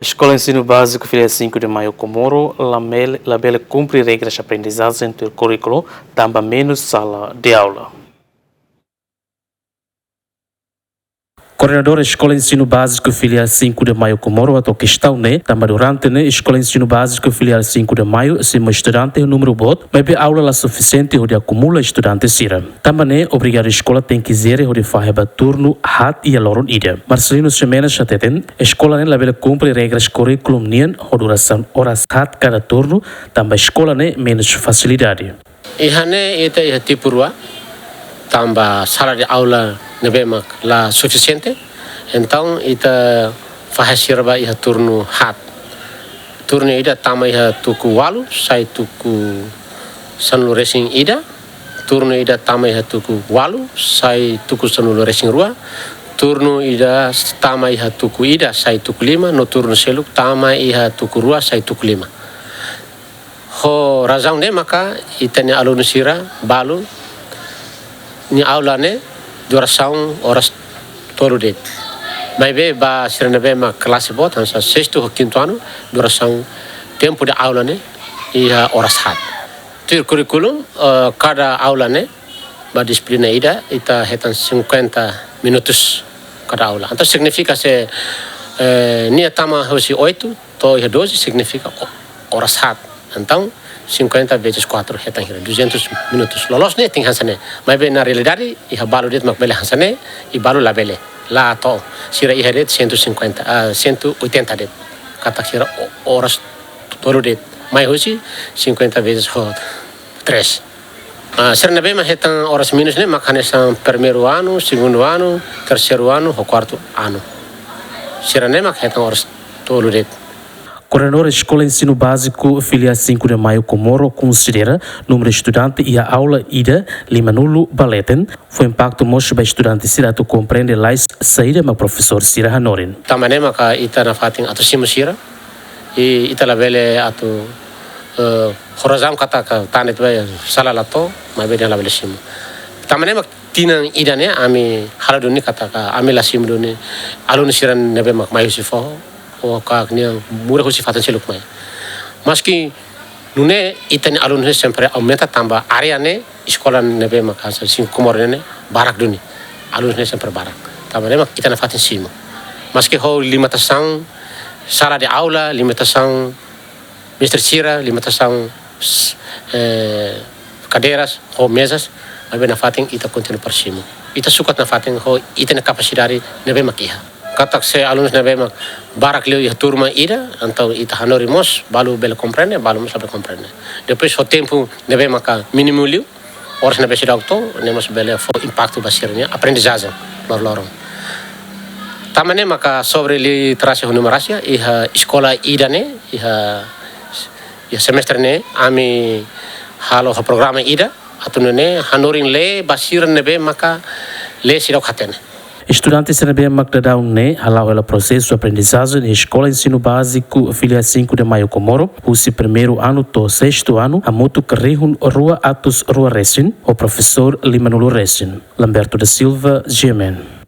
Escola Ensino Básico Filha 5 de Maio Comoro, labela cumpre regras de aprendizagem do currículo, também menos sala de aula. Coordenadora Escola Ensino Básico Filial 5 de Maio Comoro, a questão também durante Escola Ensino Básico Filial 5 de Maio, se estudante o número bot, mas a aula é suficiente onde acumula estudantes sira. Também obrigado a escola tem que dizer onde faz turno hat e aloron ida. Marcelino Semena chateten, escola labela cumpre regras curriculum nien, duração horas hat cada turno, também escola menos facilidade. Ihane ita iha tipurua, tambah sala de aula nebemak la suficiente, então ita fahasirba iha turno hat. Turno ida tama iha tuku walu, sai tuku sanulu racing ida. Turno ida tama iha tuku walu, sai tuku sanulu racing rua. Turno ida tama iha tuku ida, sai tuku lima. No turno seluk tama iha tuku rua, sai tuku lima. Ho razão ne maka itanya alun sira balu ni aula ne duração horas todo det. Mas be ba sirana be ma classe bot hansa sexto ou quinto ano duração tempo de aula ne ia horas hat. Tur curriculum cada aula ne ba disiplina ida ita hetan 50 minutos cada aula. Então significa se ni tama hoje 8 to ia 12 significa horas hat. Então 50 vezes 4 hetan 200 minutos. Lolos ne ting hansane. Mas bem na realidade iha balu det mak bele hansane I balu la bele. La to sira iha det 150 180 det. Kata sira horas todo det. Mas hoje 50 vezes 3. Sira na bem hetan horas minus ne mak hanesan primeiro ano, segundo ano, terceiro ano, ou quarto ano. Sira ne mak hetan horas todo det. Coordenadora Escola Ensino Básico Filial 5 de Maio Comoro considera número de estudante e a aula ida limanulo baleten foi impacto mocho para estudante sira tu compreende lais saída ma professor sira hanorin. Tamane maka ita na fating ato simu sira I ita la bele ato horazam kata ka tanet ba sala lato ma bele la bele simu. Tamane mak tinang ida ne ami haladuni kata ka ami la simu duni alun sira nebe mak mayu sifo o kak niang murah husi fatan seluk mai. Maski nune itani alun sempre aumenta tambah area ne sekolah nebe mak hasil sim kumor ne barak duni alun sempre barak. Tambah ne mak itana fatan simu. Maski ho limitação sala de aula, limitação Mr. Sira, limitação cadeiras ou mesas, mas na fatin ita continua por cima. Ita sukat na fatin ho ita na capacidade nebe mak iha. Katak se alunos nebe mak barak leu ia turma ida, então ita hanorimos, balu bele compreende, balu mas bele compreende. Depois o tempo nebe mak mínimo leu, horas nebe se dauto, nemos bele fo impacto basirnya aprendizagem lorong. Tamane maka sobre literasi numerasi iha sekolah ida ne iha semester ne ami halo programa ida atau ne hanorin le basir nebe maka le sidau khatene. Estudantes CNB Magdadão halau ela processo de aprendizagem na Escola Ensino Básico Filial 5 de Maio Comoro, o primeiro ano to sexto ano, a moto carrehun Rua Atos Rua Recin, o professor Limanulo Recin. Lamberto da Silva, GMN.